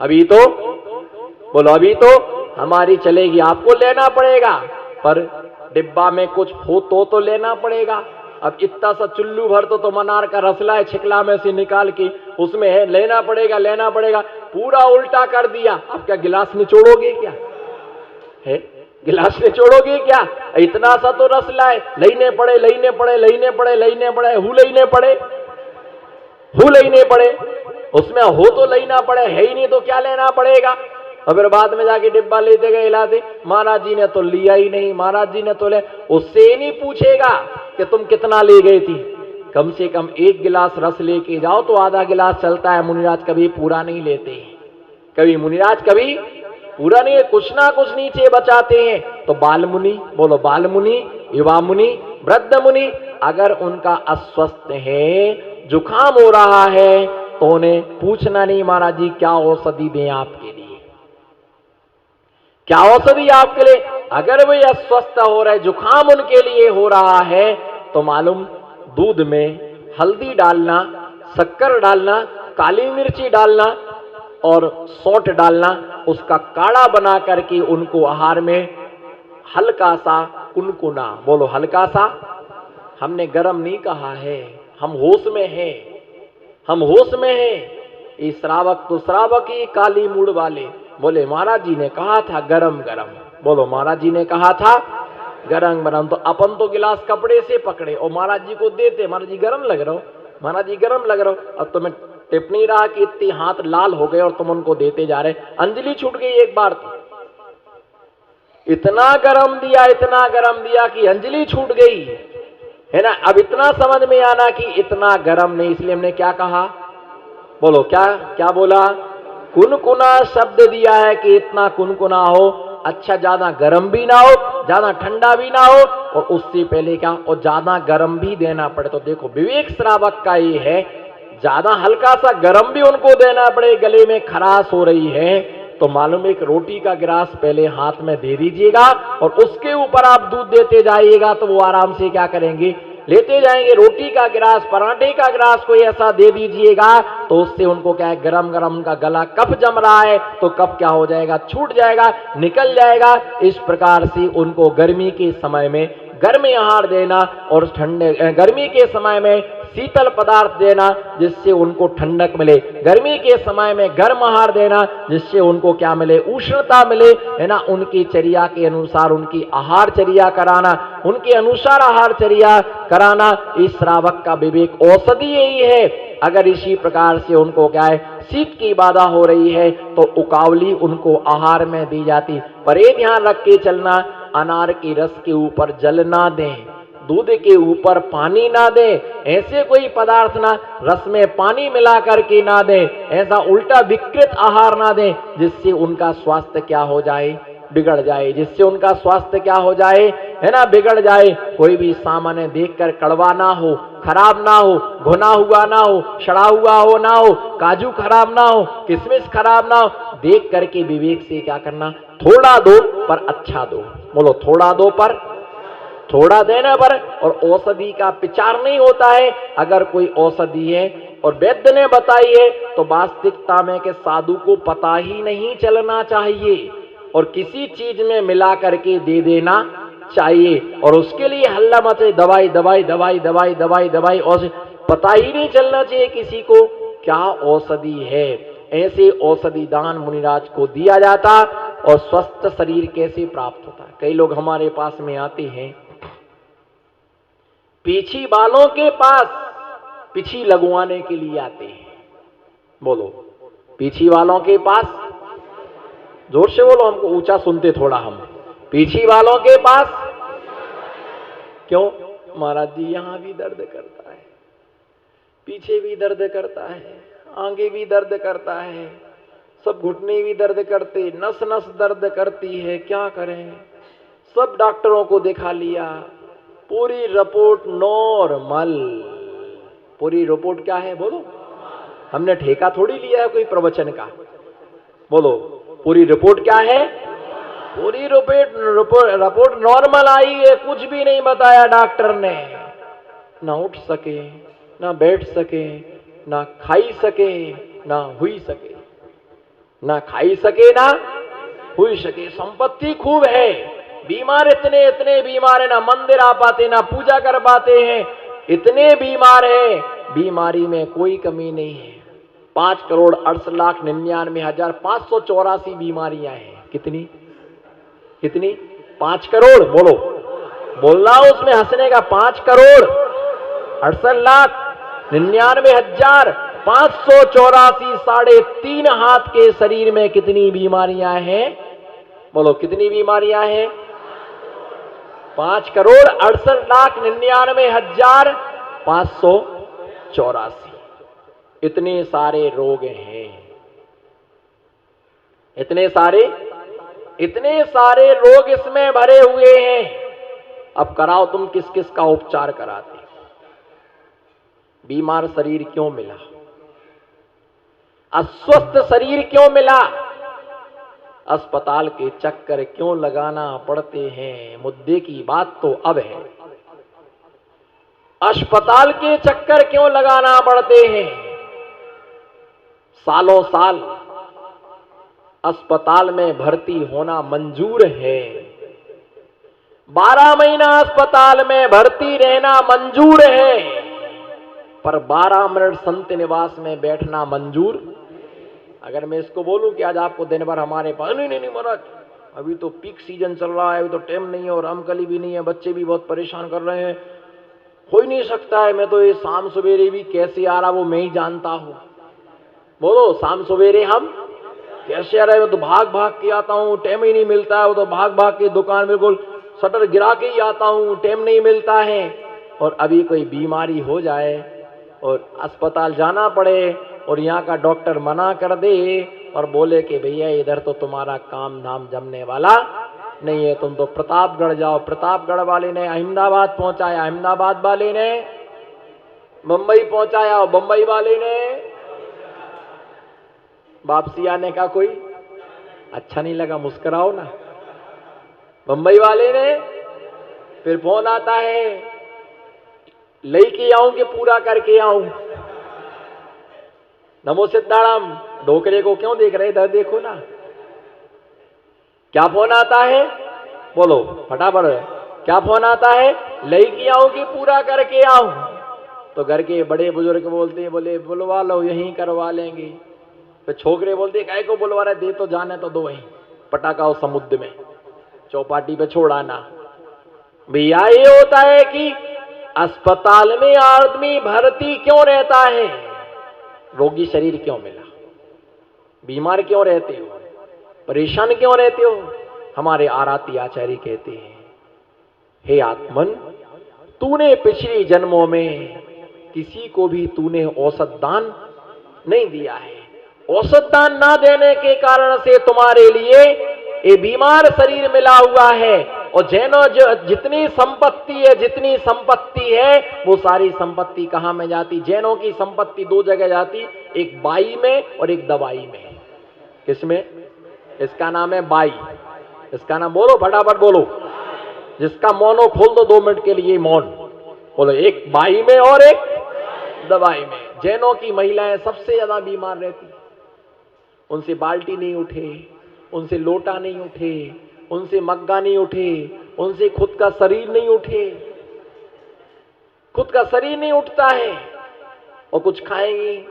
अभी तो बोलो, अभी तो हमारी चलेगी, आपको लेना पड़ेगा, पर डिब्बा में कुछ हो तो लेना पड़ेगा। अब इतना सा चुल्लू भर तो मनार का रसला है, छिकला में से निकाल के उसमें है, लेना पड़ेगा लेना पड़ेगा, पूरा उल्टा कर दिया। अब क्या गिलास निचोड़ोगे क्या है? गिलास निचोड़ोगे क्या? इतना सा तो रसला है, लेने पड़े लेने पड़े लेने पड़े लेने पड़े, हु लेने पड़े, हु लेने पड़े, उसमें हो तो लेना पड़े, है ही नहीं तो क्या लेना पड़ेगा। और फिर बाद में जाके डिब्बा लेते गए इलाते, महाराज जी ने तो लिया ही नहीं, महाराज जी ने तो ले, उससे नहीं पूछेगा कि तुम कितना ले गए थी। कम से कम एक गिलास रस लेके जाओ तो आधा गिलास चलता है। मुनिराज कभी पूरा नहीं लेते, कभी मुनिराज कभी पूरा नहीं, कुछ ना कुछ नीचे बचाते हैं। तो बाल मुनि, बोलो बाल मुनि, युवा मुनि, वृद्ध मुनि, अगर उनका अस्वस्थ है, जुकाम हो रहा है, तो उन्हें पूछना नहीं महाराज जी क्या औषधि दें आपके लिए, क्या औषधि आपके लिए। अगर वे अस्वस्थ हो रहे, जुकाम उनके लिए हो रहा है, तो मालूम दूध में हल्दी डालना, शक्कर डालना, काली मिर्ची डालना और सौंठ डालना, उसका काढ़ा बना करके उनको आहार में हल्का सा कुनकुना, बोलो हल्का सा, हमने गरम नहीं कहा है, हम होश में हैं, हम होश में हैं। ये श्रावक तो श्रावक ही काली मूड वाले, बोले महाराज जी ने कहा था गरम गरम, बोलो महाराज जी ने कहा था गरम गरम। तो अपन तो गिलास कपड़े से पकड़े और महाराज जी को देते, महाराज जी गरम लग रहा हो, महाराज जी गरम लग रहा हो। अब तुम्हें टिप नहीं रहा कि इतनी हाथ लाल हो गए और तुम उनको देते जा रहे। अंजलि छूट गई एक बार तो, इतना गरम दिया, इतना गरम दिया कि अंजलि छूट गई, है ना। अब इतना समझ में आना कि इतना गरम नहीं, इसलिए हमने क्या कहा, बोलो क्या क्या बोला, कुनकुना शब्द दिया है कि इतना कुनकुना हो, अच्छा ज्यादा गरम भी ना हो, ज्यादा ठंडा भी ना हो, और उससे पहले क्या, और ज्यादा गरम भी देना पड़े। तो देखो विवेक श्रावक का ये है, ज्यादा हल्का सा गरम भी उनको देना पड़े, गले में खराश हो रही है, तो मालूम एक रोटी का गिलास पहले हाथ में दे दीजिएगा और उसके ऊपर आप दूध देते जाइएगा, तो वो आराम से क्या करेंगे, लेते जाएंगे। रोटी का गिलास, पराठे का गिलास कोई ऐसा दे दीजिएगा, तो उससे उनको क्या है, गरम गरम का गला कफ जम रहा है, तो कफ क्या हो जाएगा, छूट जाएगा, निकल जाएगा। इस प्रकार से उनको गर्मी के समय में गर्म आहार देना और ठंडे गर्मी के समय में शीतल पदार्थ देना, जिससे उनको ठंडक मिले, गर्मी के समय में गर्म आहार देना, जिससे उनको क्या मिले, उष्णता मिले, है ना। उनकी चर्या के अनुसार उनकी आहार चर्या कराना, उनके अनुसार आहार चर्या कराना, इस श्रावक का विवेक औषधि यही है। अगर इसी प्रकार से उनको क्या है, शीत की बाधा हो रही है, तो उकावली उनको आहार में दी जाती। पर ये ध्यान रख के चलना, अनार के रस के ऊपर जल ना दें, दूध के ऊपर पानी ना दें, ऐसे कोई पदार्थ ना, रस में पानी मिला करके ना दें, ऐसा उल्टा विकृत आहार ना दें, जिससे उनका स्वास्थ्य क्या हो जाए, बिगड़ जाए, जिससे उनका स्वास्थ्य क्या हो जाए, है ना, बिगड़ जाए। कोई भी सामान्य देखकर कड़वा ना हो, खराब ना हो, घुना हुआ ना हो, सड़ा हुआ हो ना हो, काजू खराब ना हो, किशमिश खराब ना हो, देख करके विवेक से क्या करना, थोड़ा दो पर अच्छा दो, बोलो थोड़ा दो पर थोड़ा देना पर। और औषधि का विचार नहीं होता है। अगर कोई औषधि है और वैद्य ने बताई है, तो वास्तविकता में के साधु को पता ही नहीं चलना चाहिए और किसी चीज में मिला करके दे देना चाहिए, और उसके लिए हल्ला मचे, दवाई दवाई दवाई दवाई दवाई दवाई, और पता ही नहीं चलना चाहिए किसी को क्या औषधि है। ऐसे औषधि दान मुनिराज को दिया जाता और स्वस्थ शरीर कैसे प्राप्त होता है। कई लोग हमारे पास में आते हैं, पीछी वालों के पास पीछी लगवाने के लिए आते हैं, बोलो पीछी वालों के पास, जोर से बोलो, हमको ऊंचा सुनते थोड़ा हम, पीछी वालों के पास क्यों, महाराज जी यहां भी दर्द करता है, पीछे भी दर्द करता है, आगे भी दर्द करता है, सब घुटने भी दर्द करते, नस नस दर्द करती है, क्या करें, सब डॉक्टरों को दिखा लिया, पूरी रिपोर्ट नॉर्मल। पूरी रिपोर्ट क्या है, बोलो, हमने ठेका थोड़ी लिया है कोई प्रवचन का, बोलो पूरी रिपोर्ट क्या है, पूरी रिपोर्ट नॉर्मल आई है, कुछ भी नहीं बताया डॉक्टर ने, ना उठ सके, ना बैठ सके, ना खाई सके, ना हुई सके, ना खाई सके, ना हुई सके। संपत्ति खूब है, बीमार इतने इतने बीमार है, ना मंदिर आ पाते, ना पूजा कर पाते हैं, इतने बीमार है, बीमारी में कोई कमी नहीं है। 5,68,99,584 बीमारियां हैं। कितनी कितनी? 5 करोड़ बोलो, बोलना उसमें हंसने का। 5,68,99,584, 3.5 हाथ के शरीर में कितनी बीमारियां हैं? बोलो कितनी बीमारियां हैं? 5,68,99,584, इतने सारे रोग हैं, इतने सारे रोग इसमें भरे हुए हैं। अब कराओ तुम किस किस का उपचार कराते? बीमार शरीर क्यों मिला? अस्वस्थ शरीर क्यों मिला? अस्पताल के चक्कर क्यों लगाना पड़ते हैं? मुद्दे की बात तो अब है, अस्पताल के चक्कर क्यों लगाना पड़ते हैं? सालों साल अस्पताल में भर्ती होना मंजूर है, 12 महीना अस्पताल में भर्ती रहना मंजूर है, पर 12 मिनट संत निवास में बैठना मंजूर। अगर मैं इसको बोलूं कि आज आपको दिन भर हमारे पास, नहीं नहीं नहीं महाराज, अभी तो पीक सीजन चल रहा है, अभी तो टाइम नहीं है, और रमकली भी नहीं है, बच्चे भी बहुत परेशान कर रहे हैं, हो ही नहीं सकता है, मैं तो ये शाम सवेरे भी कैसे आ रहा वो मैं ही जानता हूं। बोलो शाम सवेरे हम कैसे आ रहे? मैं तो भाग भाग के आता हूं, टाइम ही नहीं मिलता है, वो तो भाग भाग के दुकान बिल्कुल शटर गिरा के ही आता हूं, टाइम नहीं मिलता है। और अभी कोई बीमारी हो जाए और अस्पताल जाना पड़े और यहाँ का डॉक्टर मना कर दे और बोले कि भैया इधर तो तुम्हारा काम धाम जमने वाला नहीं है, तुम तो प्रतापगढ़ जाओ। प्रतापगढ़ वाले ने अहमदाबाद पहुंचाया, अहमदाबाद वाले ने मुंबई पहुंचाया, और मुंबई वाले ने वापसी आने का कोई अच्छा नहीं लगा, मुस्कुराओ ना। मुंबई वाले ने फिर फोन आता है, लेके आऊं कि पूरा करके आऊं? नमो सिद्धाराम, ढोकरे को क्यों देख रहे? इधर देखो ना, क्या फोन आता है? बोलो फटाफट, क्या फोन आता है? लेके आऊं कि पूरा करके आऊं? तो घर के बड़े बुजुर्ग बोलते हैं, बोले बुलवा लो, यहीं करवा लेंगे। तो छोकरे बोलते काहे को बुलवा रहे, दे तो जाने तो दो, वहीं पटाखा समुद्र में चौपाटी पे छोड़ आना। भैया ये होता है कि अस्पताल में आदमी भर्ती क्यों रहता है? रोगी शरीर क्यों मिला? बीमार क्यों रहते हो? परेशान क्यों रहते हो? हमारे आराती आचार्य कहते हैं, हे आत्मन, तूने पिछले जन्मों में किसी को भी तूने औसत दान नहीं दिया है। औसत दान ना देने के कारण से तुम्हारे लिए ये बीमार शरीर मिला हुआ है। और जैनो जो जितनी संपत्ति है वो सारी संपत्ति कहां में जाती? जैनों की संपत्ति 2 जगह जाती, एक बाई में और एक दवाई में। किसमें? इसका नाम है बाई, इसका नाम बोलो फटाफट बोलो, जिसका मौनो खोल दो 2 मिनट के लिए मौन बोलो, एक बाई में और एक दवाई में। जैनों की महिलाएं सबसे ज्यादा बीमार रहती, उनसे बाल्टी नहीं उठे, उनसे लोटा नहीं उठे, उनसे मग्गा नहीं उठे, उनसे खुद का शरीर नहीं उठे, खुद का शरीर नहीं उठता है। और कुछ खाएंगी,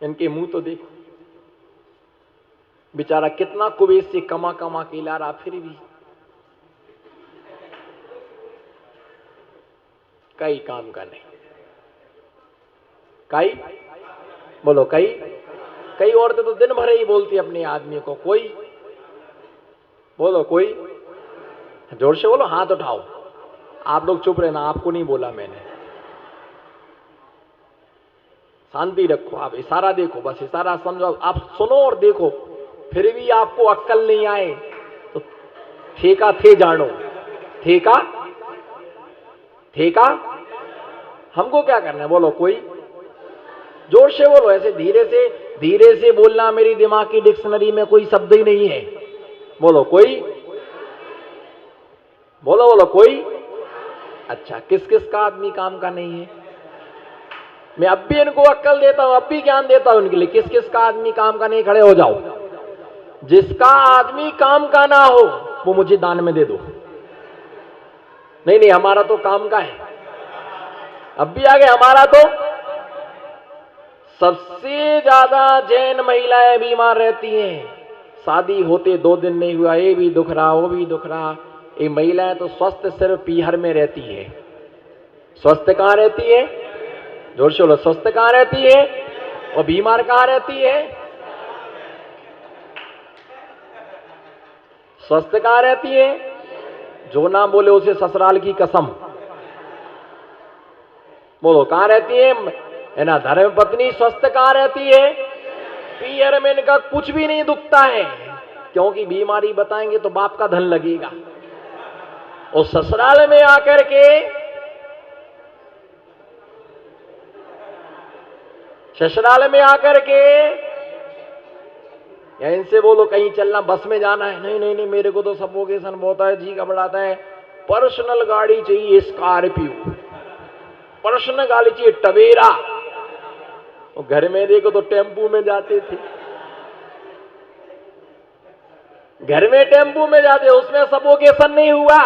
इनके मुंह तो देखो, बेचारा कितना कुबेर से कमा कमा के ला रहा, फिर भी कई काम का नहीं। कई बोलो, कई औरतें तो दिन भर ही बोलती अपने आदमी को, कोई बोलो, कोई जोर से बोलो, हाथ उठाओ। आप लोग चुप रहना, आपको नहीं बोला मैंने, शांति रखो। आप इशारा देखो, बस इशारा समझो, आप सुनो और देखो। फिर भी आपको अक्कल नहीं आए तो ठेका थे जानो, ठेका हमको क्या करना है? बोलो कोई, जोर से बोलो, ऐसे धीरे से बोलना, मेरी दिमाग की डिक्शनरी में कोई शब्द ही नहीं है। बोलो कोई, बोलो बोलो कोई। अच्छा, किस किस का आदमी काम का नहीं है? मैं अब भी इनको अक्ल देता हूं, अब भी ज्ञान देता हूं इनके लिए। किस किस का आदमी काम का नहीं? खड़े हो जाओ। जिसका आदमी काम का ना हो वो मुझे दान में दे दो। नहीं नहीं, हमारा तो काम का है। अब भी आगे, हमारा तो सबसे ज्यादा जैन महिलाएं बीमार रहती हैं। शादी होते 2 दिन नहीं हुआ, ये भी दुख रहा, वो भी दुख रहा। ये महिलाएं तो स्वस्थ सिर्फ पीहर में रहती है। स्वस्थ कहां रहती है? जोर से बोलो, स्वस्थ कहां रहती है? और बीमार कहां रहती है? स्वस्थ कहां रहती है? जो ना बोले उसे ससुराल की कसम। बोलो कहां रहती है ना? धर्म पत्नी स्वस्थ कहां रहती है? पीहर में। इनका कुछ भी नहीं दुखता है, क्योंकि बीमारी बताएंगे तो बाप का धन लगेगा। और ससुराल में आकर के, ससुराल में आकर के या इनसे बोलो कहीं चलना, बस में जाना है, नहीं नहीं नहीं मेरे को तो सफोकेशन बहुत है, जी घबराता है, पर्सनल गाड़ी चाहिए, स्कॉर्पियो, पर्सनल गाड़ी चाहिए, टवेरा। और घर में देखो तो टेम्पू में जाते थे, घर में टेम्पू में जाते, उसमें सफोकेशन नहीं हुआ।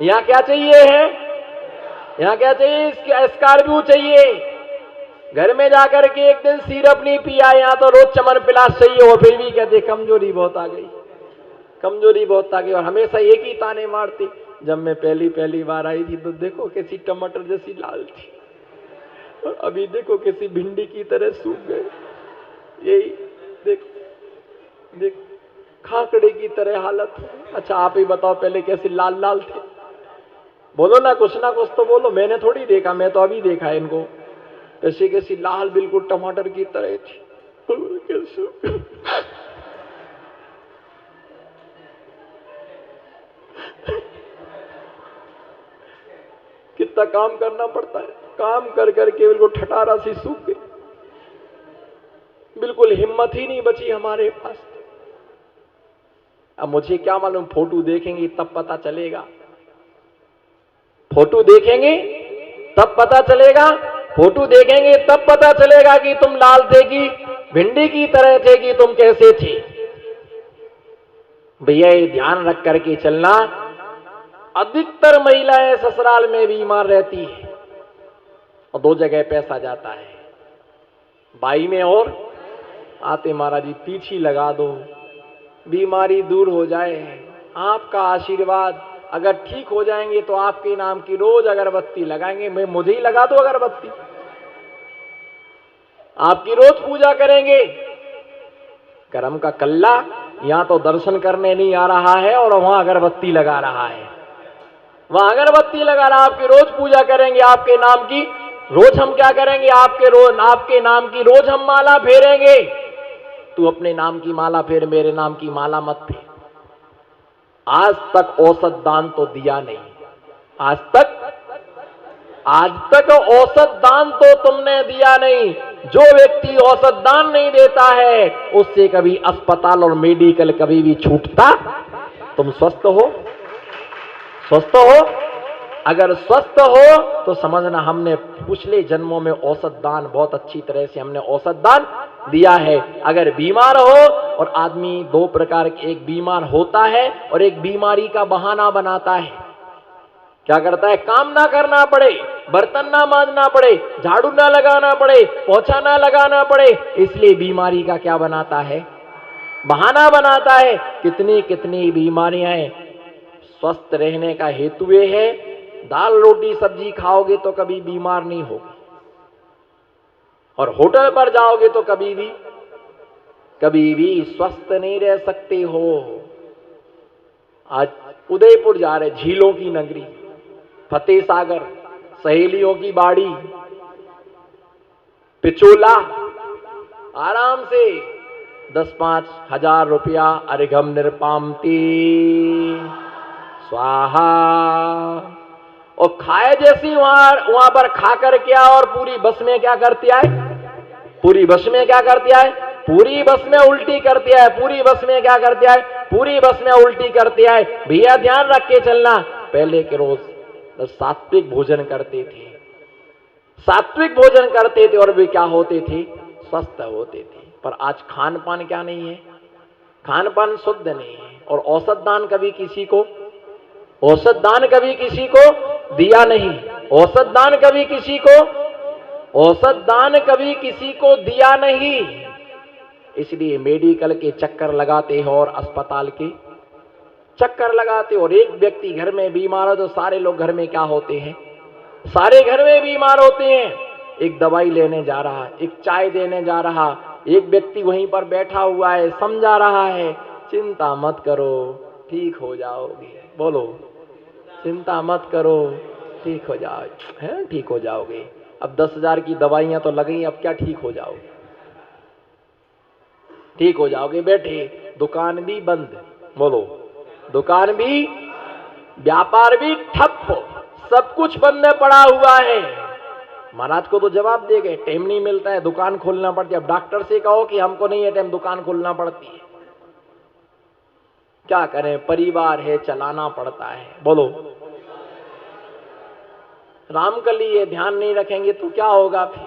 यहां क्या चाहिए है? यहां क्या चाहिए? स्कॉर्पियो चाहिए। घर में जाकर के एक दिन सिरप नहीं पिया, यहां तो रोज च्यवनप्राश चाहिए। और फिर भी कहते कमजोरी बहुत आ गई, कमजोरी बहुत आ गई। और हमेशा एक ही ताने मारते, जब मैं पहली बार आई थी तो देखो कैसी टमाटर जैसी लाल थी, और अभी देखो कैसी भिंडी की तरह सूख गए। यही देख देख खाकड़े की तरह हालत। अच्छा आप ही बताओ पहले कैसी लाल लाल थे? बोलो ना कुछ तो बोलो। मैंने थोड़ी देखा, मैं तो अभी देखा है इनको, कैसी कैसी लाल बिल्कुल टमाटर की तरह थी। कितना काम करना पड़ता है, काम कर करके बिल्कुल ठटारा सी सूख गई, बिल्कुल हिम्मत ही नहीं बची हमारे पास। अब मुझे क्या मालूम, फोटो देखेंगे तब पता चलेगा, फोटो देखेंगे तब पता चलेगा, फोटो देखेंगे तब पता चलेगा कि तुम लाल थे कि भिंडी की तरह थे कि तुम कैसे थे। भैया ये ध्यान रख करके चलना। अधिकतर महिलाएं ससुराल में बीमार रहती है और 2 जगह पैसा जाता है, बाई में और आते महाराज जी पीछी लगा दो, बीमारी दूर हो जाए। आपका आशीर्वाद, अगर ठीक हो जाएंगे तो आपके नाम की रोज अगरबत्ती लगाएंगे। मैं मुझे ही लगा दो अगरबत्ती, आपकी रोज पूजा करेंगे। कर्म का कल्ला यहां तो दर्शन करने नहीं आ रहा है और वहां अगरबत्ती लगा रहा है, वहां अगरबत्ती लगा रहा, आपकी रोज पूजा करेंगे, आपके नाम की रोज हम क्या करेंगे, आपके नाम की रोज हम माला फेरेंगे। तू अपने नाम की माला फेर, मेरे नाम की माला मत फेर। आज तक औसत दान तो दिया नहीं, आज तक औसत दान तो तुमने दिया नहीं। जो व्यक्ति औसत दान नहीं देता है उससे कभी अस्पताल और मेडिकल कभी भी छूटता। तुम स्वस्थ हो, स्वस्थ हो, अगर स्वस्थ हो तो समझना हमने पिछले जन्मों में औसत दान बहुत अच्छी तरह से हमने औसत दान दिया है। अगर बीमार हो, और आदमी 2 प्रकार के, एक बीमार होता है और एक बीमारी का बहाना बनाता है। क्या करता है? काम ना करना पड़े, बर्तन ना मांजना पड़े, झाड़ू ना लगाना पड़े, पोछा ना लगाना पड़े, इसलिए बीमारी का क्या बनाता है? बहाना बनाता है। कितनी कितनी बीमारियां स्वस्थ रहने का हेतु ये है, दाल रोटी सब्जी खाओगे तो कभी बीमार नहीं होगे, और होटल पर जाओगे तो कभी भी स्वस्थ नहीं रह सकते हो। आज उदयपुर जा रहे, झीलों की नगरी, फतेह सागर, सहेलियों की बाड़ी, पिचोला, आराम से 10-5 हजार रुपया, अर्घम निर्पामती स्वाहा। और खाए जैसी वहां पर खा कर क्या, और पूरी बस में क्या करती है? पूरी बस में क्या करती है? पूरी बस में उल्टी करती है, पूरी बस में क्या करती है? पूरी बस में उल्टी करते आए। भैया ध्यान रख के चलना। पहले के रोज सात्विक भोजन करते थे, सात्विक भोजन करते थे और वे क्या होते थे? स्वस्थ होते थे। पर आज खान पान क्या नहीं है? खान पान शुद्ध नहीं है। और औसत दान कभी किसी को, औसत दान कभी किसी को दिया नहीं। औसत दान कभी किसी को, औसत दान कभी किसी को दिया नहीं। इसलिए मेडिकल के चक्कर लगाते हो और अस्पताल के चक्कर लगाते हो। और एक व्यक्ति घर में बीमार हो तो सारे लोग घर में क्या होते हैं? सारे घर में बीमार होते हैं। एक दवाई लेने जा रहा, एक चाय देने जा रहा, एक व्यक्ति वहीं पर बैठा हुआ है, समझा रहा है, चिंता मत करो ठीक हो जाओगे। बोलो, चिंता मत करो ठीक हो जाओ, है ठीक हो जाओगे। अब 10,000 की दवाइयां तो लगी, अब क्या ठीक हो जाओगे? ठीक हो जाओगे। बैठे, दुकान भी बंद, बोलो, दुकान भी, व्यापार भी ठप, सब कुछ बंद पड़ा हुआ है। महाराज को तो जवाब दे गए, टाइम नहीं मिलता है, दुकान खोलना पड़ती है। अब डॉक्टर से कहो कि हमको नहीं है टाइम, दुकान खोलना पड़ती है। क्या करें, परिवार है, चलाना पड़ता है। बोलो, राम कली ये ध्यान नहीं रखेंगे तो क्या होगा फिर?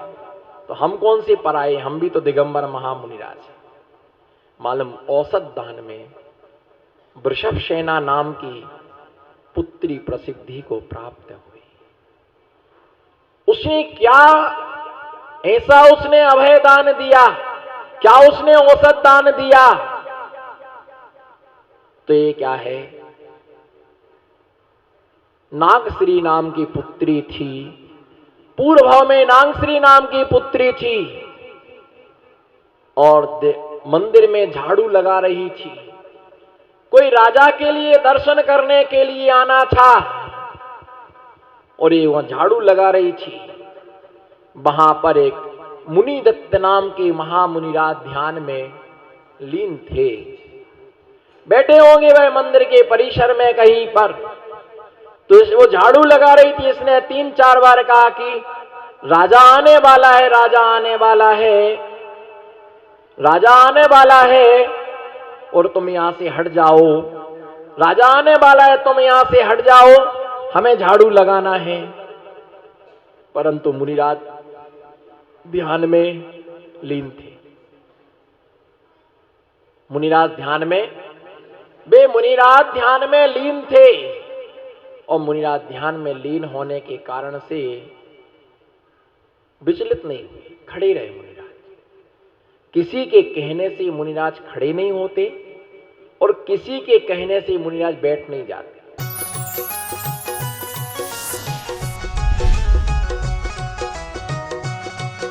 तो हम कौन से पराए, हम भी तो दिगंबर महामुनिराज हैं। मालूम औसत दान में वृषभ सेना नाम की पुत्री प्रसिद्धि को प्राप्त हुई। उसने क्या ऐसा उसने अभय दान दिया, क्या उसने औसत दान दिया? तो ये क्या है? नागश्री नाम की पुत्री थी, पूर्व भाव में नागश्री नाम की पुत्री थी और मंदिर में झाड़ू लगा रही थी। कोई राजा के लिए दर्शन करने के लिए आना था और ये वहां झाड़ू लगा रही थी। वहां पर एक मुनि दत्त नाम के महामुनिराज ध्यान में लीन थे, बैठे होंगे वह मंदिर के परिसर में कहीं पर। तो वो झाड़ू लगा रही थी, इसने 3-4 बार कहा कि राजा आने वाला है, राजा आने वाला है, राजा आने वाला है और तुम यहां से हट जाओ, राजा आने वाला है, तुम यहां से हट जाओ, हमें झाड़ू लगाना है। परंतु मुनिराज ध्यान में लीन थे। मुनिराज ध्यान में, वे मुनिराज ध्यान में लीन थे और मुनिराज ध्यान में लीन होने के कारण से विचलित नहीं हुए, खड़े रहे मुनिराज। किसी के कहने से मुनिराज खड़े नहीं होते और किसी के कहने से मुनिराज बैठ नहीं जाते।